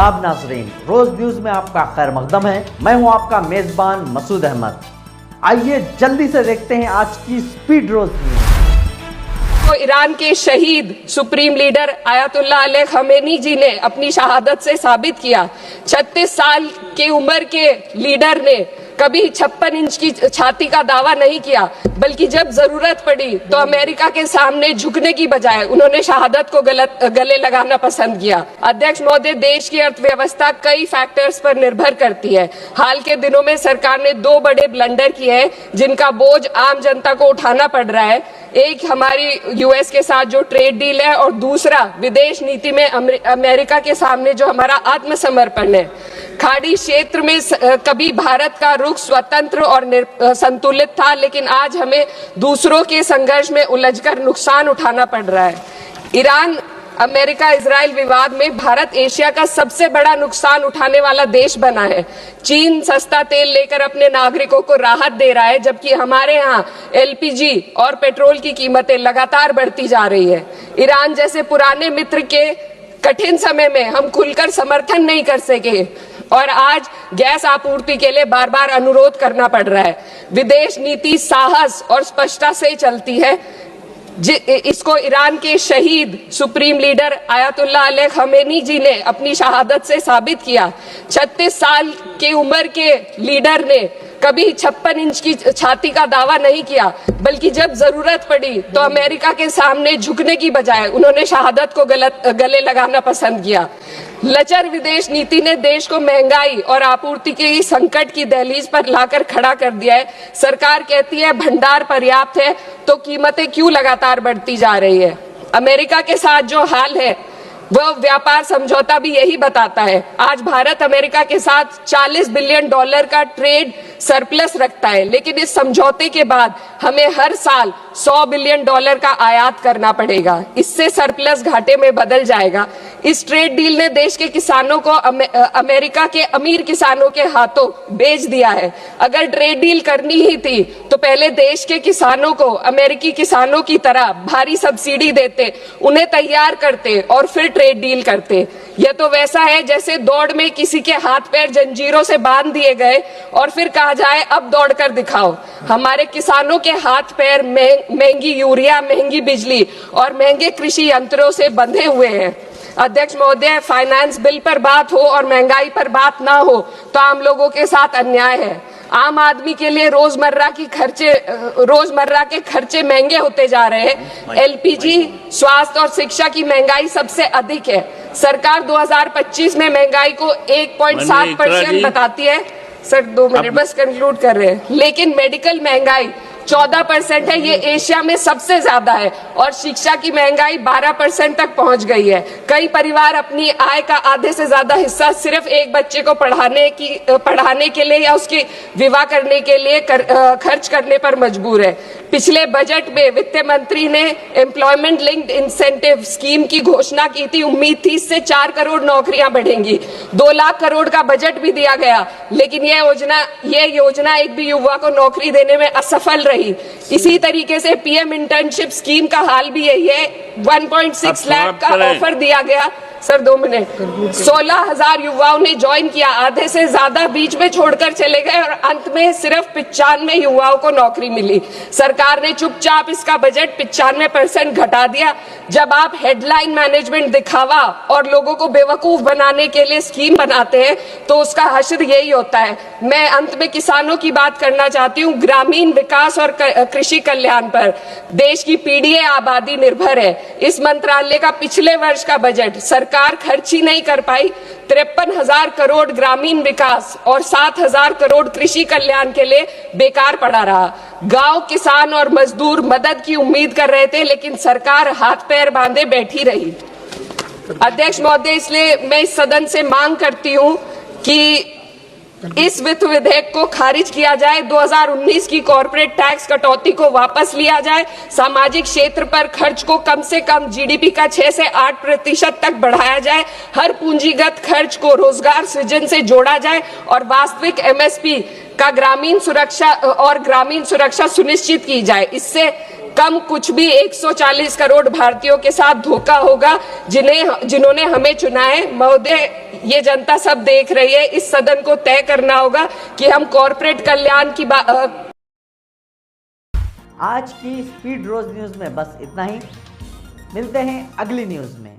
आदाब नाजरीन, रोज न्यूज में आपका खैर मकदम है। मैं हूं आपका मेजबान मसूद अहमद। आइए जल्दी से देखते हैं आज की स्पीड रोज न्यूज। तो ईरान के शहीद supreme leader Ayatollah Ali Khamenei ji ने अपनी शहादत से साबित किया। 36 साल की उम्र के लीडर ने कभी 56 इंच की छाती का दावा नहीं किया, बल्कि जब जरूरत पड़ी तो अमेरिका के सामने झुकने की बजाय उन्होंने शहादत को गले लगाना पसंद किया। अध्यक्ष महोदय, देश की अर्थव्यवस्था कई फैक्टर्स पर निर्भर करती है। हाल के दिनों में सरकार ने 2 बड़े ब्लंडर किए हैं जिनका बोझ आम जनता को उठाना पड़ रहा है। एक हमारी यूएस के साथ जो ट्रेड डील है और दूसरा विदेश नीति में अमेरिका के सामने जो हमारा आत्मसमर्पण है। खाड़ी क्षेत्र में कभी भारत का रुख स्वतंत्र और संतुलित था, लेकिन आज हमें दूसरों के संघर्ष में उलझकर नुकसान उठाना पड़ रहा है। ईरान अमेरिका इजराइल विवाद में भारत एशिया का सबसे बड़ा नुकसान उठाने वाला देश बना है। चीन सस्ता तेल लेकर अपने नागरिकों को राहत दे रहा है, जबकि हमारे यहाँ एलपीजी और पेट्रोल की कीमतें लगातार बढ़ती जा रही है। ईरान जैसे पुराने मित्र के कठिन समय में हम खुलकर समर्थन नहीं कर सके और आज गैस आपूर्ति के लिए बार बार अनुरोध करना पड़ रहा है। विदेश नीति साहस और स्पष्टता से चलती है। इसको ईरान के शहीद supreme leader Ayatollah Ali Khamenei ji ने अपनी शहादत से साबित किया। 36 साल की उम्र के लीडर ने कभी 56 इंच की छाती का दावा नहीं किया, बल्कि जब जरूरत पड़ी तो अमेरिका के सामने झुकने की बजाय उन्होंने शहादत को गले लगाना पसंद किया। लचर विदेश नीति ने देश को महंगाई और आपूर्ति के संकट की दहलीज पर लाकर खड़ा कर दिया है। सरकार कहती है भंडार पर्याप्त है, तो कीमतें क्यों लगातार बढ़ती जा रही है। अमेरिका के साथ जो हाल है वह व्यापार समझौता भी यही बताता है। आज भारत अमेरिका के साथ $40 बिलियन का ट्रेड सरप्लस रखता है, लेकिन इस समझौते के बाद हमें हर साल $100 बिलियन का आयात करना पड़ेगा। इससे सरप्लस घाटे में बदल जाएगा। इस ट्रेड डील ने देश के किसानों को अमेरिका के अमीर किसानों के हाथों बेच दिया है। अगर ट्रेड डील करनी ही थी तो पहले देश के किसानों को अमेरिकी किसानों की तरह भारी सब्सिडी देते, उन्हें तैयार करते और फिर ट्रेड डील करते। यह तो वैसा है जैसे दौड़ में किसी के हाथ पैर जंजीरों से बांध दिए गए और फिर कहा जाए अब दौड़ कर दिखाओ। हमारे किसानों के हाथ पैर महंगी यूरिया, महंगी बिजली और महंगे कृषि यंत्रों से बंधे हुए हैं। अध्यक्ष महोदय, फाइनेंस बिल पर बात हो और महंगाई पर बात ना हो तो आम लोगों के साथ अन्याय है। आम आदमी के लिए रोजमर्रा के खर्चे महंगे होते जा रहे हैं। एलपीजी, स्वास्थ्य और शिक्षा की महंगाई सबसे अधिक है। सरकार 2025 में महंगाई को 1.7% बताती है। सर 2 मिनट बस कंक्लूड कर रहे हैं। लेकिन मेडिकल महंगाई 14% है, ये एशिया में सबसे ज्यादा है और शिक्षा की महंगाई 12% तक पहुंच गई है। कई परिवार अपनी आय का आधे से ज्यादा हिस्सा सिर्फ एक बच्चे को पढ़ाने के लिए या उसकी विवाह करने के लिए खर्च करने पर मजबूर है। पिछले बजट में वित्त मंत्री ने एम्प्लॉयमेंट लिंक्ड इंसेंटिव स्कीम की घोषणा की थी। उम्मीद थी इससे 4 करोड़ नौकरियां बढ़ेंगी। 2 लाख करोड़ का बजट भी दिया गया, लेकिन ये योजना एक भी युवा को नौकरी देने में असफल रही। इसी तरीके से पीएम इंटर्नशिप स्कीम का हाल भी यही है। 1.6 लाख का ऑफर दिया गया। Sir 2 minute. 16,000 युवाओं ने ज्वाइन किया, आधे से ज्यादा बीच में छोड़कर चले गए और अंत में सिर्फ 95 युवाओं को नौकरी मिली। सरकार ने चुपचाप इसका बजट 95% घटा दिया। जब आप हेडलाइन मैनेजमेंट, दिखावा और लोगों को बेवकूफ बनाने के लिए स्कीम बनाते हैं तो उसका हश्र यही होता है। मैं अंत में किसानों की बात करना चाहती हूँ। ग्रामीण विकास और कृषि कल्याण पर देश की पीढ़ी आबादी निर्भर है। इस मंत्रालय का पिछले वर्ष का बजट सरकार खर्च ही नहीं कर पाई। 53,000 करोड़ ग्रामीण विकास और 7,000 करोड़ कृषि कल्याण के लिए बेकार पड़ा रहा। गांव, किसान और मजदूर मदद की उम्मीद कर रहे थे, लेकिन सरकार हाथ पैर बांधे बैठी रही। अध्यक्ष महोदय, इसलिए मैं इस सदन से मांग करती हूं कि इस वित्त विधेयक को खारिज किया जाए। 2019 की कॉर्पोरेट टैक्स कटौती को वापस लिया जाए। सामाजिक क्षेत्र पर खर्च को कम से कम जीडीपी का 6 से 8% तक बढ़ाया जाए। हर पूंजीगत खर्च को रोजगार सृजन से जोड़ा जाए और वास्तविक एमएसपी का ग्रामीण सुरक्षा सुनिश्चित की जाए। इससे कम कुछ भी 140 करोड़ भारतीयों के साथ धोखा होगा जिन्होंने हमें चुना है। महोदय, ये जनता सब देख रही है। इस सदन को तय करना होगा कि हम कॉर्पोरेट कल्याण की आज की स्पीड रोज न्यूज में बस इतना ही। मिलते हैं अगली न्यूज में।